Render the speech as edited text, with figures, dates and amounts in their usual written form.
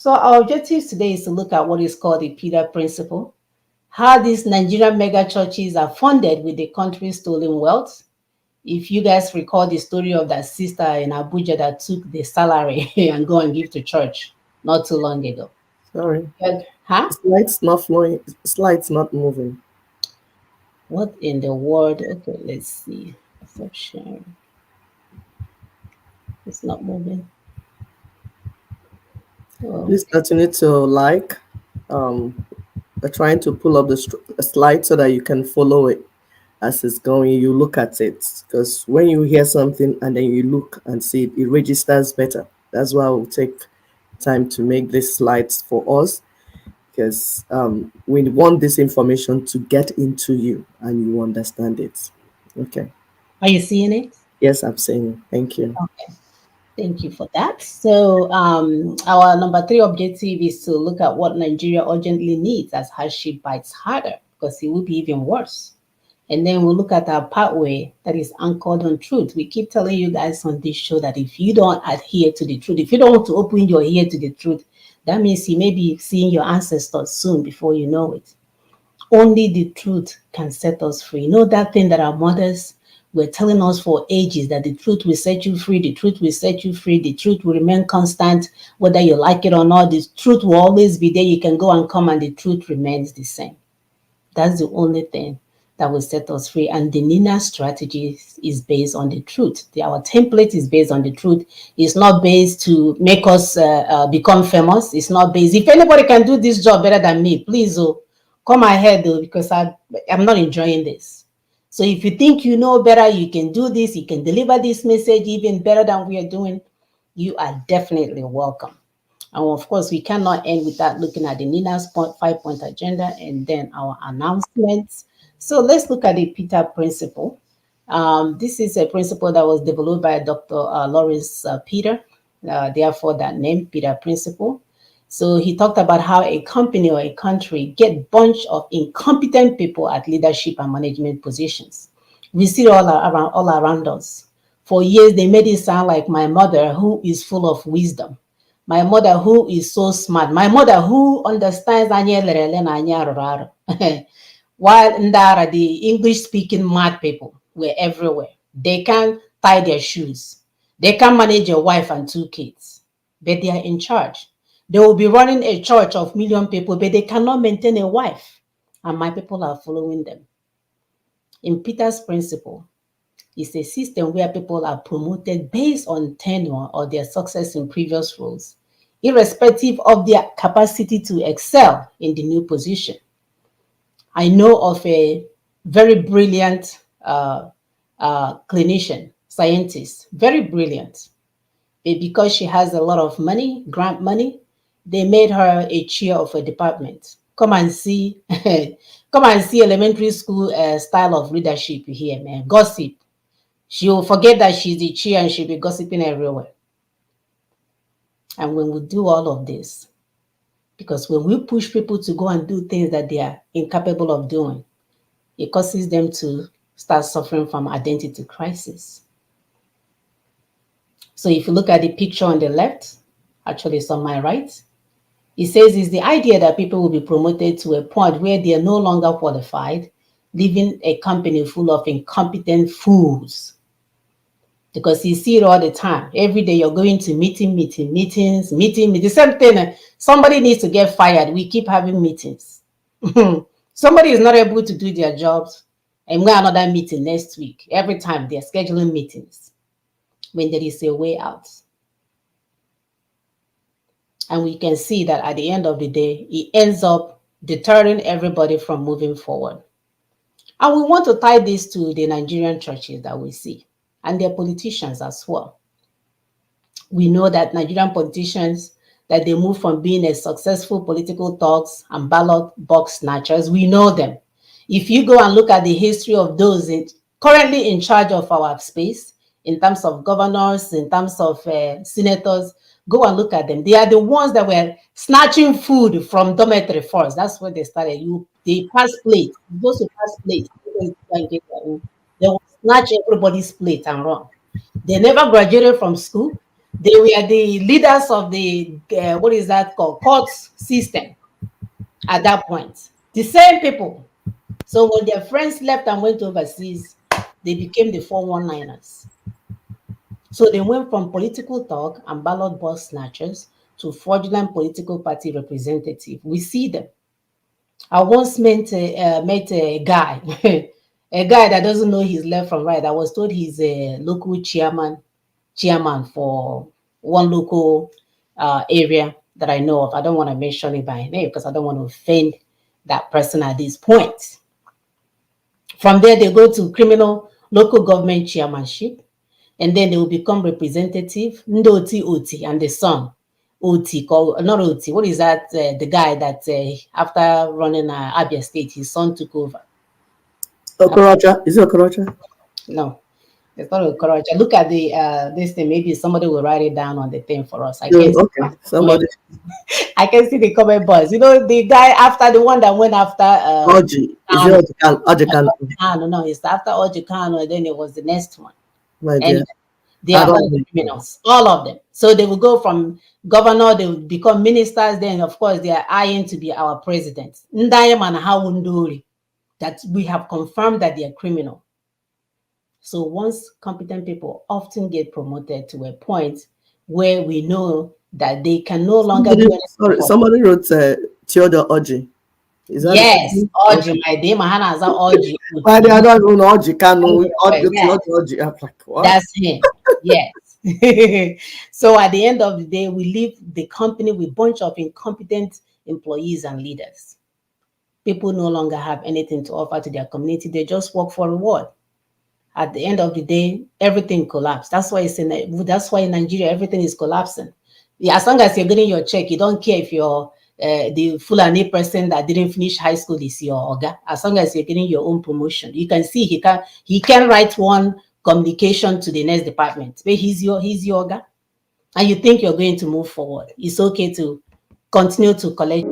So our objective today is to look at what is called the Peter Principle, how these Nigerian mega churches are funded with the country's stolen wealth. If you guys recall the story of that sister in Abuja that took the salary and go and give to church not too long ago. Sorry. Huh? Slides not flowing. Slides not moving. What in the world? Okay, let's see. Stop sharing. It's not moving. Oh, Please continue to like. Um, we're trying to pull up the slide so that you can follow it as it's going. You look at it because when you hear something and then you look and see it, it registers better. That's why we'll take time to make these slides for us because we want this information to get into you and you understand it. Okay. are you seeing it? Yes, I'm saying thank you. Okay. Thank you for that. So, our number three objective is to look at what Nigeria urgently needs as hardship bites harder, because it will be even worse. And then we'll look at our pathway that is anchored on truth. We keep telling you guys on this show that if you don't adhere to the truth, if you don't want to open your ear to the truth, that means you may be seeing your ancestors soon before you know it. Only the truth can set us free. You know that thing that our mothers were telling us for ages, that the truth will set you free, the truth will set you free, the truth will remain constant, whether you like it or not, the truth will always be there. You can go and come and the truth remains the same. That's the only thing that will set us free. And the Nina strategy is based on the truth. Our template is based on the truth. It's not based to make us become famous. It's not based. If anybody can do this job better than me, please come ahead though, because I'm not enjoying this. So if you think you know better, you can do this, you can deliver this message even better than we are doing, you are definitely welcome. And of course, we cannot end without looking at the Nina's 5-point agenda and then our announcements. So let's look at the Peter Principle. This is a principle that was developed by Dr. Lawrence Peter, therefore that name, Peter Principle. So he talked about how a company or a country get bunch of incompetent people at leadership and management positions. We see it all around us. For years, they made it sound like my mother, who is full of wisdom, my mother who is so smart, my mother who understands while Ndara, the English speaking mad people, were everywhere. They can't tie their shoes. They can't manage a wife and 2 kids, but they are in charge. They will be running a church of million people, but they cannot maintain a wife. And my people are following them. In Peter's principle, it's a system where people are promoted based on tenure or their success in previous roles, irrespective of their capacity to excel in the new position. I know of a very brilliant clinician, scientist, very brilliant. But because she has a lot of money, grant money, they made her a chair of a department. Come and see, come and see elementary school style of leadership here, man. Gossip. She will forget that she's the chair and she'll be gossiping everywhere. And when we do all of this, because when we push people to go and do things that they are incapable of doing, it causes them to start suffering from identity crisis. So if you look at the picture on the left, actually it's on my right, it says it's the idea that people will be promoted to a point where they are no longer qualified, leaving a company full of incompetent fools. Because you see it all the time. Every day you're going to meetings. The same thing. Somebody needs to get fired. We keep having meetings. Somebody is not able to do their jobs, and we have another meeting next week. Every time they're scheduling meetings when there is a way out. And we can see that at the end of the day, it ends up deterring everybody from moving forward. And we want to tie this to the Nigerian churches that we see and their politicians as well. We know that Nigerian politicians, that they move from being a successful political thugs and ballot box snatchers. We know them. If you go and look at the history of those currently in charge of our space, in terms of governors, in terms of senators, go and look at them. They are the ones that were snatching food from dormitory first. That's where they started. They pass plate. Those who pass plate, they will snatch everybody's plate and run. They never graduated from school. They were the leaders of the what is that called, court system at that point. The same people. So when their friends left and went overseas, they became the 419ers. So they went from political talk and ballot box snatchers to fraudulent political party representative. We see them. I once met a guy, a guy that doesn't know his left from right. I was told he's a local chairman for one local area that I know of. I don't want to mention it by name because I don't want to offend that person at this point. From there, they go to criminal local government chairmanship, and then they will become representative, Ndoti Oti, and the son, Oti, called, not Oti, what is that? The guy that after running Abia State, his son took over. Okorocha? Is it Okorocha? No, it's not Okorocha. Look at the this thing. Maybe somebody will write it down on the thing for us. Okay, somebody. I can see the comment box. You know, the guy after the one that went after Oji. Is it Oji Kano? No, it's after Oji Kano, and then it was the next one. My dear. Anyway, they are all criminals, all of them. So they will go from governor, they will become ministers. Then, of course, they are eyeing to be our president. Ndayem and Hawunduri, that we have confirmed that they are criminal. So once competent people often get promoted to a point where we know that they can no longer do anything. Somebody wrote Theodore Oji. Is that yes, Oji, my dear Mahana is Oji. I don't know Oji Kano. Oji. I'm like, what? That's him. Yes. So at the end of the day, we leave the company with a bunch of incompetent employees and leaders. People no longer have anything to offer to their community. They just work for reward. At the end of the day, everything collapsed. That's why in Nigeria, everything is collapsing. Yeah, as long as you're getting your check, you don't care if you're the Fulani person that didn't finish high school is your Oga. As long as you're getting your own promotion, you can see he can write one communication to the next department, but he's your Oga, and you think you're going to move forward. It's okay to continue to collect.